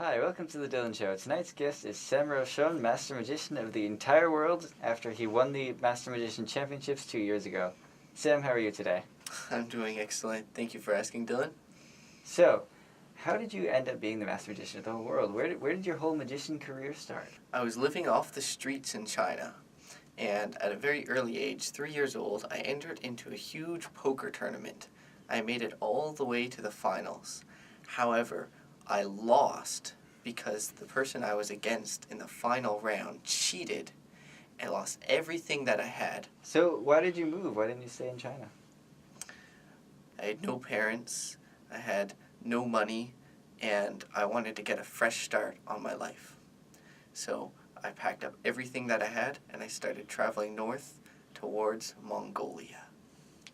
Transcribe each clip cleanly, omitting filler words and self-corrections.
Hi, welcome to the Dylan Show. Tonight's guest is Sam Rochon, Master Magician of the entire world after he won the Master Magician Championships 2 years ago. Sam, how are you today? I'm doing excellent. Thank you for asking, Dylan. So, how did you end up being the Master Magician of the whole world? Where did your whole magician career start? I was living off the streets in China, and at a very early age, 3 years old, I entered into a huge poker tournament. I made it all the way to the finals. However, I lost because the person I was against in the final round cheated and lost everything that I had. So, why did you move? Why didn't you stay in China? I had no parents, I had no money, and I wanted to get a fresh start on my life. So I packed up everything that I had and I started traveling north towards Mongolia.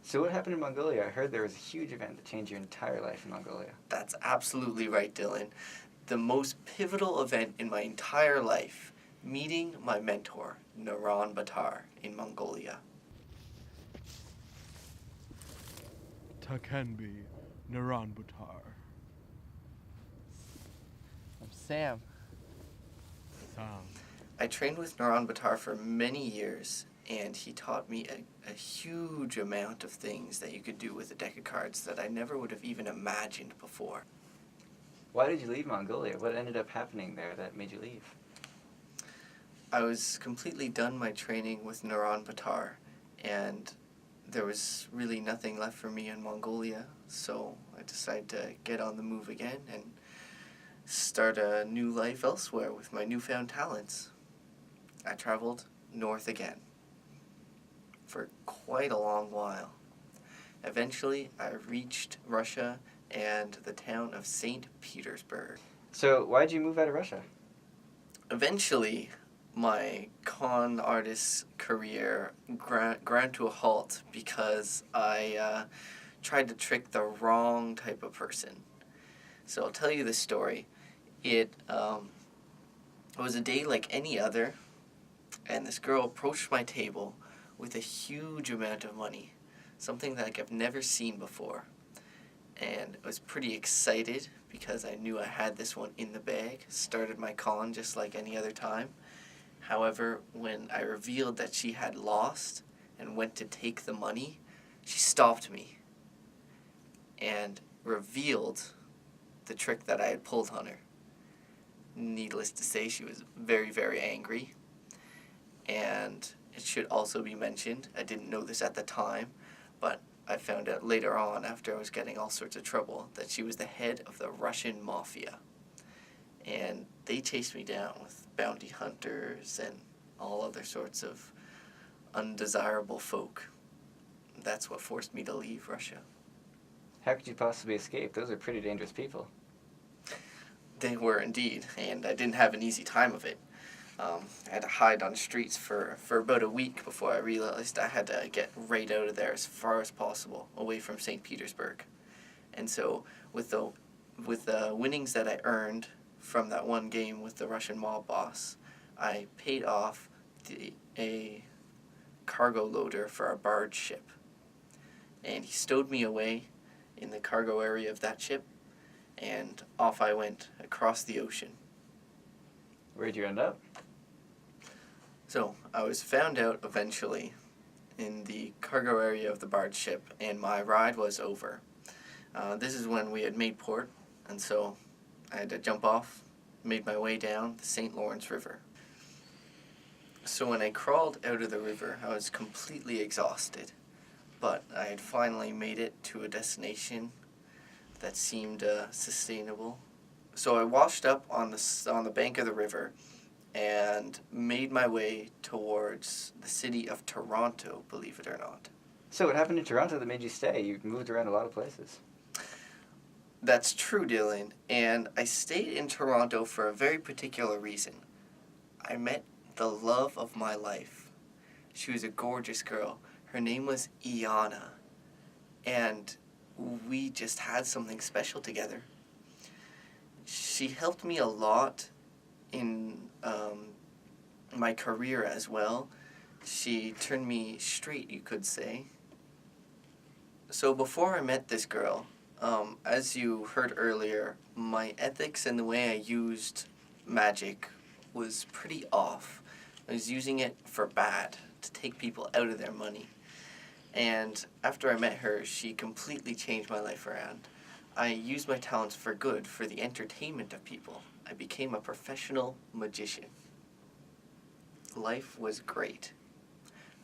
So what happened in Mongolia? I heard there was a huge event that changed your entire life in Mongolia. That's absolutely right, Dylan. The most pivotal event in my entire life, meeting my mentor, Naran Batar, in Mongolia. Takenbi Naranbutar. I'm Sam. Sam. I trained with Naran Batar for many years, and he taught me a huge amount of things that you could do with a deck of cards that I never would have even imagined before. Why did you leave Mongolia? What ended up happening there that made you leave? I was completely done my training with Naran Batar, and there was really nothing left for me in Mongolia, so I decided to get on the move again and start a new life elsewhere with my newfound talents. I traveled north again for quite a long while. Eventually, I reached Russia and the town of St. Petersburg. So, why did you move out of Russia? Eventually, my con artist career ground to a halt because I tried to trick the wrong type of person. So I'll tell you the story. It was a day like any other, and this girl approached my table with a huge amount of money, something that I've never seen before. And I was pretty excited because I knew I had this one in the bag, started my con just like any other time. However, when I revealed that she had lost and went to take the money, she stopped me and revealed the trick that I had pulled on her. Needless to say, she was very, very angry. And it should also be mentioned, I didn't know this at the time, but I found out later on, after I was getting all sorts of trouble, that she was the head of the Russian mafia. And they chased me down with bounty hunters and all other sorts of undesirable folk. That's what forced me to leave Russia. How could you possibly escape? Those are pretty dangerous people. They were indeed, and I didn't have an easy time of it. I had to hide on the streets for about a week before I realized I had to get right out of there as far as possible, away from St. Petersburg. And so with the winnings that I earned from that one game with the Russian mob boss, I paid off a cargo loader for a barge ship. And he stowed me away in the cargo area of that ship, and off I went across the ocean. Where'd you end up? So I was found out eventually in the cargo area of the barge ship, and my ride was over. This is when we had made port, and so I had to jump off, made my way down the St. Lawrence River. So when I crawled out of the river, I was completely exhausted, but I had finally made it to a destination that seemed sustainable. So I washed up on the bank of the river and made my way towards the city of Toronto, believe it or not. So what happened in Toronto that made you stay? You moved around a lot of places. That's true, Dylan, and I stayed in Toronto for a very particular reason. I met the love of my life. She was a gorgeous girl. Her name was Iana, and we just had something special together. She helped me a lot in my career as well. She turned me straight, you could say. So before I met this girl, As you heard earlier, my ethics and the way I used magic was pretty off. I was using it for bad, to take people out of their money. And after I met her, she completely changed my life around. I used my talents for good, for the entertainment of people. I became a professional magician. Life was great.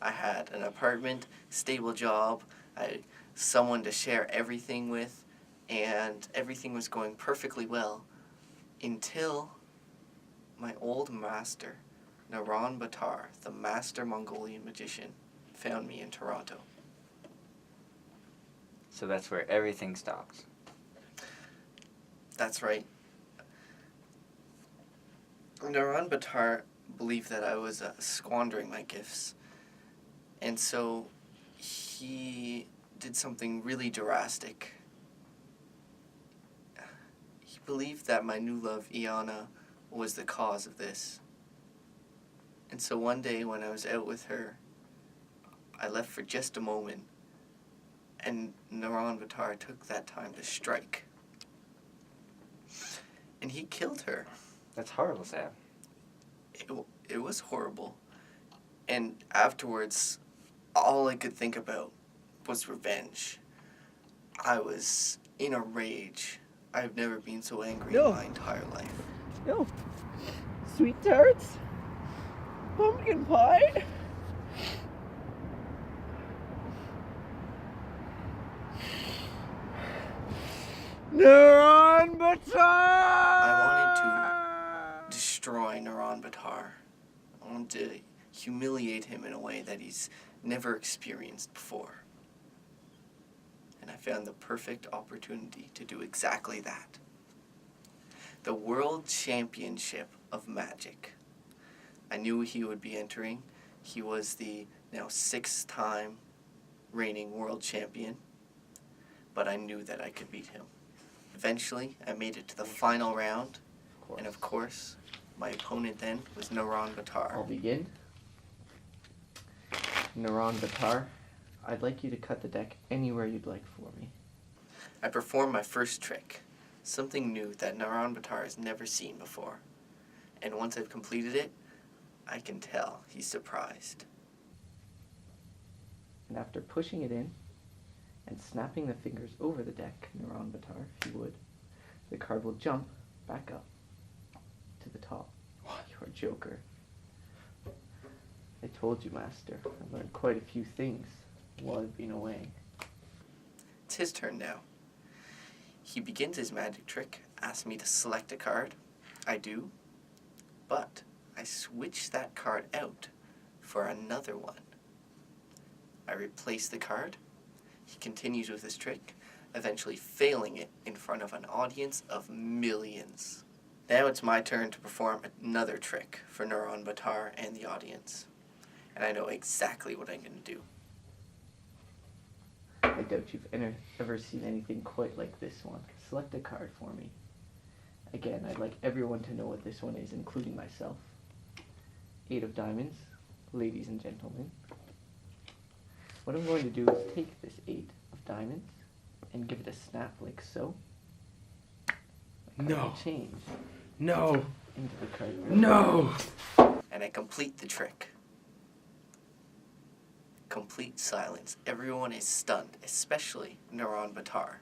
I had an apartment, stable job, I had someone to share everything with, and everything was going perfectly well until my old master, Naran Batar, the master Mongolian magician, found me in Toronto. So that's where everything stopped. That's right. Naran Batar believed that I was squandering my gifts, and so he did something really drastic. He believed that my new love, Iana, was the cause of this. And so one day when I was out with her, I left for just a moment, and Naran Batar took that time to strike. And he killed her. That's horrible, Sam. It was horrible. And afterwards, all I could think about was revenge. I was in a rage. I've never been so angry in my entire life. No. Sweet tarts? Pumpkin pie? Naran Batar! I wanted to destroy Naran Batar. I wanted to humiliate him in a way that he's never experienced before. And I found the perfect opportunity to do exactly that. The World Championship of Magic. I knew he would be entering. He was the now 6th-time reigning world champion, but I knew that I could beat him. Eventually, I made it to the final round, and of course, my opponent then was Naran Batar. I'll begin. Naran Batar, I'd like you to cut the deck anywhere you'd like for me. I performed my first trick, something new that Naran Batar has never seen before. And once I've completed it, I can tell he's surprised. And after pushing it in and snapping the fingers over the deck, Naran Batar, if you would, the card will jump back up to the top. You're a joker. I told you, Master. I've learned quite a few things while I've been away. It's his turn now. He begins his magic trick, asks me to select a card. I do, but I switch that card out for another one. I replace the card. He continues with his trick, eventually failing it in front of an audience of millions. Now it's my turn to perform another trick for Naran Batar and the audience. And I know exactly what I'm going to do. I doubt you've ever seen anything quite like this one. Select a card for me. Again, I'd like everyone to know what this one is, including myself. 8 of diamonds, ladies and gentlemen. What I'm going to do is take this 8 of diamonds and give it a snap like so. The card will change No. into the card. No. And I complete the trick. Complete silence. Everyone is stunned, especially Naran Batar.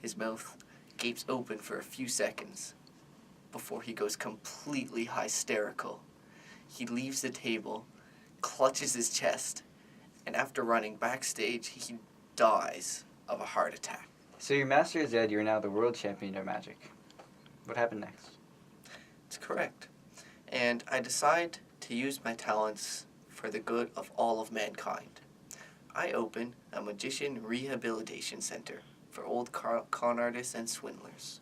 His mouth gapes open for a few seconds before he goes completely hysterical. He leaves the table, clutches his chest, and after running backstage, he dies of a heart attack. So your master is dead, you're now the world champion of magic. What happened next? It's correct. And I decide to use my talents for the good of all of mankind. I open a magician rehabilitation center for old con artists and swindlers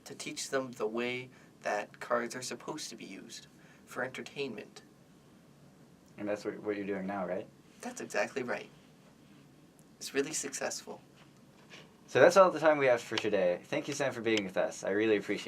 to teach them the way that cards are supposed to be used for entertainment. And that's what you're doing now, right? That's exactly right. It's really successful. So that's all the time we have for today. Thank you, Sam, for being with us. I really appreciate it.